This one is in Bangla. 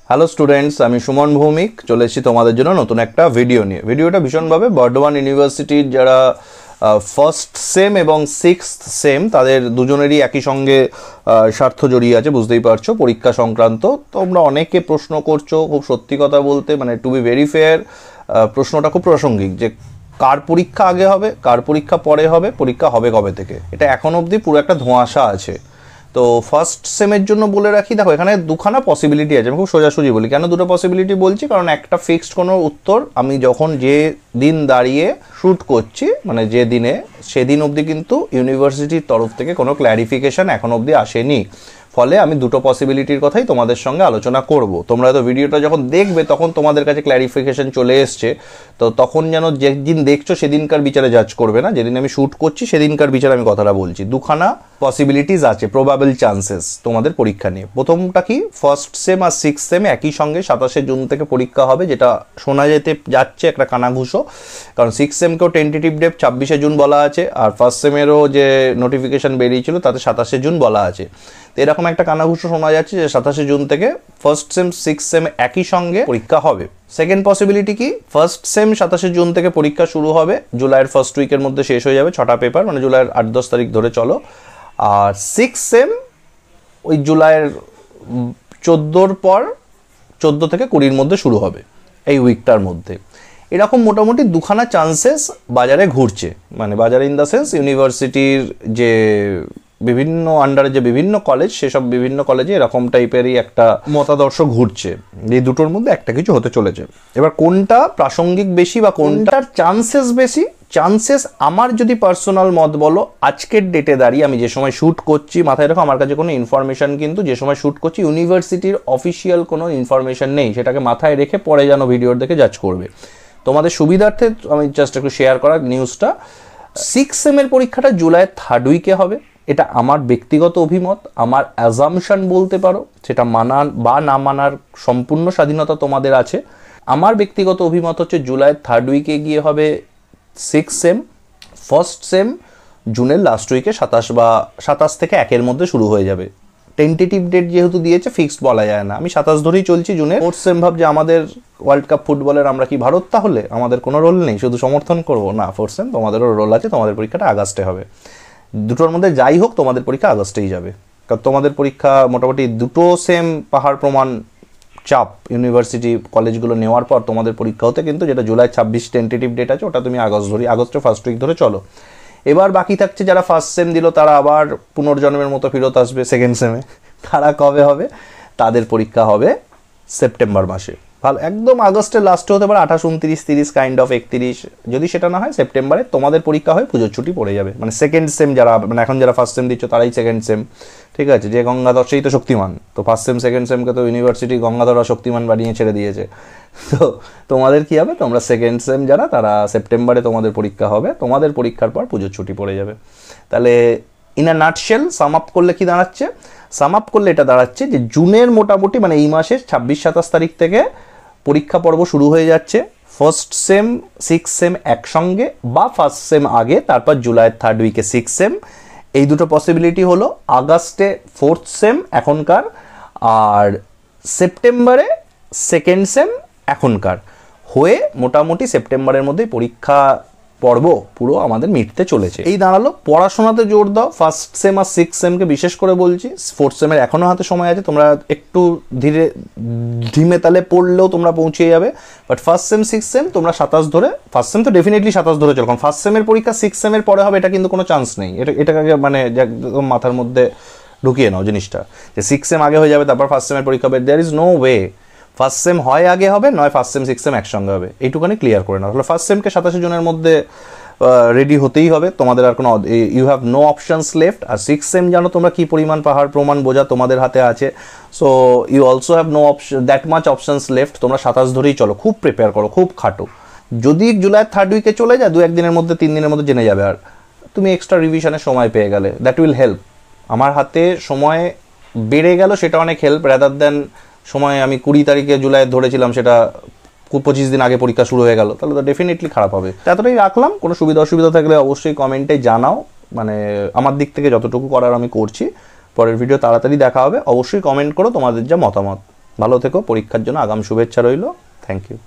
হ্যালো স্টুডেন্টস, আমি সুমন ভৌমিক চলে এসেছি তোমাদের জন্য নতুন একটা ভিডিও নিয়ে। ভিডিওটা ভীষণভাবে বর্ধমান ইউনিভার্সিটির যারা ফার্স্ট সেম এবং সিক্সথ সেম তাদের দুজনেরই একই সঙ্গে স্বার্থ জড়িয়ে আছে, বুঝতেই পারছো, পরীক্ষা সংক্রান্ত। তোমরা অনেকে প্রশ্ন করছো, খুব সত্যি কথা বলতে, মানে টু বি ভেরি ফেয়ার, প্রশ্নটা খুব প্রাসঙ্গিক যে কার পরীক্ষা আগে হবে, কার পরীক্ষা পরে হবে, পরীক্ষা হবে কবে থেকে। এটা এখন অবধি পুরো একটা ধোঁয়াশা আছে। তো ফার্স্ট সেমের জন্য বলে রাখি, দেখো এখানে দুখানা পসিবিলিটি আছে। আমি খুব সোজাসুজি বলি, কেন দুটো পসিবিলিটি বলছি, কারণ একটা ফিক্সড কোনো উত্তর আমি যখন যে দিন দাঁড়িয়ে শ্যুট করছি, মানে যে দিনে, সেদিন অবধি কিন্তু ইউনিভার্সিটির তরফ থেকে কোনো ক্ল্যারিফিকেশান এখন অবধি আসেনি। ফলে আমি দুটো পসিবিলিটির কথাই তোমাদের সঙ্গে আলোচনা করব। তোমরা তো ভিডিওটা যখন দেখবে তখন তোমাদের কাছে ক্ল্যারিফিকেশন চলে এসছে, তো তখন যেন যেদিন দেখছো সেদিনকার বিচারে জাজ করবে না, যেদিন আমি শ্যুট করছি সেদিনকার বিচারে আমি কথাটা বলছি। দুখানা পসিবিলিটিস আছে, প্রবাবল চান্সেস তোমাদের পরীক্ষা নিয়ে। প্রথমটা কি, ফার্স্ট সেম আর সিক্স সেম একই সঙ্গে 27শে জুন থেকে পরীক্ষা হবে, যেটা শোনা যেতে যাচ্ছে একটা কানাঘুষো। কারণ সিক্স সেমকেও টেন্টেটিভ ডেট 26শে জুন বলা আছে, আর ফার্স্ট সেমেরও যে নোটিফিকেশান বেরিয়েছিল তাতে 27শে জুন বলা আছে। তো এরকম একটা কানাঘুষো শোনা যাচ্ছে যে 27শে জুন থেকে ফার্স্ট সেম সিক্স সেম একই সঙ্গে পরীক্ষা হবে। সেকেন্ড পসিবিলিটি কি, ফার্স্ট সেম 27শে জুন থেকে পরীক্ষা শুরু হবে, জুলাইয়ের ফার্স্ট উইকের মধ্যে শেষ হয়ে যাবে, 6টা পেপার, মানে জুলাইয়ের 8-10 তারিখ ধরে চলো। আর সিক্স সেম ওই জুলাইয়ের 14 পর 14 থেকে 20-র মধ্যে শুরু হবে, এই উইকটার মধ্যে। এরকম মোটামুটি দুখানা চান্সেস বাজারে ঘুরছে, মানে বাজারে ইন দ্য সেন্স ইউনিভার্সিটির যে বিভিন্ন আন্ডারে যে বিভিন্ন কলেজ, সেসব বিভিন্ন কলেজে এরকম টাইপেরই একটা মতাদর্শ ঘুরছে, এই দুটোর মধ্যে একটা কিছু হতে চলেছে। এবার কোনটা প্রাসঙ্গিক বেশি বা কোনটার চান্সেস বেশি, চান্সেস আমার যদি পার্সোনাল মত বলো, আজকের ডেটে দাঁড়িয়ে আমি যে সময় শ্যুট করছি, মাথায় রাখো আমার কাছে কোনো ইনফরমেশান, কিন্তু যে সময় শ্যুট করছি ইউনিভার্সিটির অফিসিয়াল কোনো ইনফরমেশান নেই, সেটাকে মাথায় রেখে পরে যেন ভিডিওর দেখে জাজ করবে। তোমাদের সুবিধার্থে আমি জাস্ট একটু শেয়ার করার নিউজটা, সিক্স সেমের পরীক্ষাটা জুলাইয়ের 3rd উইকে হবে। এটা আমার ব্যক্তিগত অভিমত, আমার অ্যাজামশন বলতে পারো, সেটা মানার বা না মানার সম্পূর্ণ স্বাধীনতা তোমাদের আছে। আমার ব্যক্তিগত অভিমত হচ্ছে জুলাইয়ের 3rd উইকে গিয়ে হবে সিক্স সেম, ফার্স্ট সেম জুনের লাস্ট উইকে 27 থেকে 1-এর মধ্যে শুরু হয়ে যাবে। টেন্টেটিভ ডেট যেহেতু দিয়েছে, ফিক্সড বলা যায় না। আমি 27 ধরেই চলছি জুনের। ফোর্থ সেম ভাবছে আমাদের ওয়ার্ল্ড কাপ ফুটবলের আমরা কি ভারত, তাহলে আমাদের কোনো রোল নেই, শুধু সমর্থন করবো না। ফোর্থ সেম তোমাদেরও রোল আছে, তোমাদের পরীক্ষাটা আগস্টে হবে। দুটোর মধ্যে যাই হোক তোমাদের পরীক্ষা আগস্টেই যাবে, কারণ তোমাদের পরীক্ষা মোটামুটি দুটো সেম পাহাড় প্রমাণ চাপ ইউনিভার্সিটি কলেজগুলো নেওয়ার পর তোমাদের পরীক্ষা হতে, কিন্তু যেটা জুলাই 26 টেন্টেটিভ ডেট আছে, ওটা তুমি আগস্ট ধরি, আগস্টের ফার্স্ট উইক ধরে চলো। এবার বাকি থাকছে যারা ফার্স্ট সেম দিল, তারা আবার পুনর্জন্মের মতো ফেরত আসবে সেকেন্ড সেমে। তারা কবে হবে, তাদের পরীক্ষা হবে সেপ্টেম্বর মাসে। ভালো, একদম আগস্টের লাস্টে হতে পারে, 28, 29, 30, কাইন্ড অফ 31। যদি সেটা না হয় সেপ্টেম্বরে তোমাদের পরীক্ষা হয়ে পুজোর ছুটি পড়ে যাবে। মানে সেকেন্ড সেম যারা, মানে এখন যারা ফার্স্ট সেম দিচ্ছ তারাই সেকেন্ড সেম, ঠিক আছে। যে গঙ্গাধর সেই তো শক্তিমান, তো ফার্স্ট সেম সেকেন্ড সেমকে তো ইউনিভার্সিটি গঙ্গাধর শক্তিমান বানিয়ে ছেড়ে দিয়েছে। তো তোমাদের কি হবে, তোমরা সেকেন্ড সেম যারা, তারা সেপ্টেম্বরে তোমাদের পরীক্ষা হবে, তোমাদের পরীক্ষার পর পুজোর ছুটি পড়ে যাবে। তাহলে in a nutshell sum up করলে কি দাঁড়াচ্ছে, সাম আপ করলে এটা দাঁড়াচ্ছে যে জুনের মোটামুটি, মানে এই মাসের 26-27 তারিখ থেকে পরীক্ষা পর্ব শুরু হয়ে যাচ্ছে। ফার্স্ট সেম সিক্স সেম একসঙ্গে, বা ফার্স্ট সেম আগে, তারপর জুলাইয়ের 3rd উইকে সিক্স সেম। এই দুটো পসিবিলিটি হলো। আগস্টে ফোর্থ সেম এখনকার, আর সেপ্টেম্বরে সেকেন্ড সেম এখনকার হয়ে মোটামুটি সেপ্টেম্বরের মধ্যেই পরীক্ষা পর্ব পুরো আমাদের মিটতে চলেছে। এই দাঁড়ালো, পড়াশোনাতে জোর দাও। ফার্স্ট সেম আর সিক্স সেমকে বিশেষ করে বলছি, ফোর্থ সেমের এখনও হাতে সময় আছে, তোমরা একটু ধীমে তালে পড়লেও তোমরা পৌঁছে যাবে। But first same six same তোমরা 27 ধরে, ফার্স্ট সেম তো ডেফিনেটলি 27 ধরে চলো, কারণ ফার্স্ট সেমের পরীক্ষা সিক্স সেমের পরে হবে, এটা কিন্তু কোনো চান্স নেই। এটাকে মানে একদম মাথার মধ্যে ঢুকিয়ে নাও জিনিসটা, যে সিক্স সেম আগে হয়ে যাবে তারপর ফার্স্ট সেমের পরীক্ষা হবে। There is no way. First sem হয় আগে হবে, নয় ফার্স্ট সেম সিক্স সেম একসঙ্গে হবে, এইটুখানি ক্লিয়ার করে নাও। তাহলে ফার্স্ট সেমকে 27শে জুনের মধ্যে রেডি হতেই হবে, তোমাদের আর কোনো, you have no options left. আর সিক্স সেম জানো তোমরা কী পরিমাণ পাহাড় প্রমাণ বোঝা তোমাদের হাতে আছে, so you also have no option, that much options left. তোমরা 27 ধরেই চলো, খুব প্রিপেয়ার করো, খুব খাটো। যদি জুলাইয়ের 3rd উইকে চলে যায়, 2-1 দিনের মধ্যে, 3 দিনের মধ্যে জেনে যাবে, আর তুমি এক্সট্রা রিভিশনের সময় পেয়ে গেলে, দ্যাট উইল হেল্প। আমার হাতে সময় বেড়ে গেল, সেটা অনেক হেল্প, রাদার দ্যান সময় আমি 20 তারিখে জুলাই ধরেছিলাম, সেটা 25 দিন আগে পরীক্ষা শুরু হয়ে গেল, তাহলে তো ডেফিনেটলি খারাপ হবে। এতটাই রাখলাম, কোনো সুবিধা অসুবিধা থাকলে অবশ্যই কমেন্টে জানাও, মানে আমার দিক থেকে যতটুকু করার আমি করছি। পরের ভিডিও তাড়াতাড়ি দেখা হবে, অবশ্যই কমেন্ট করো তোমাদের যা মতামত। ভালো থেকো, পরীক্ষার জন্য আগাম শুভেচ্ছা রইল। Thank you.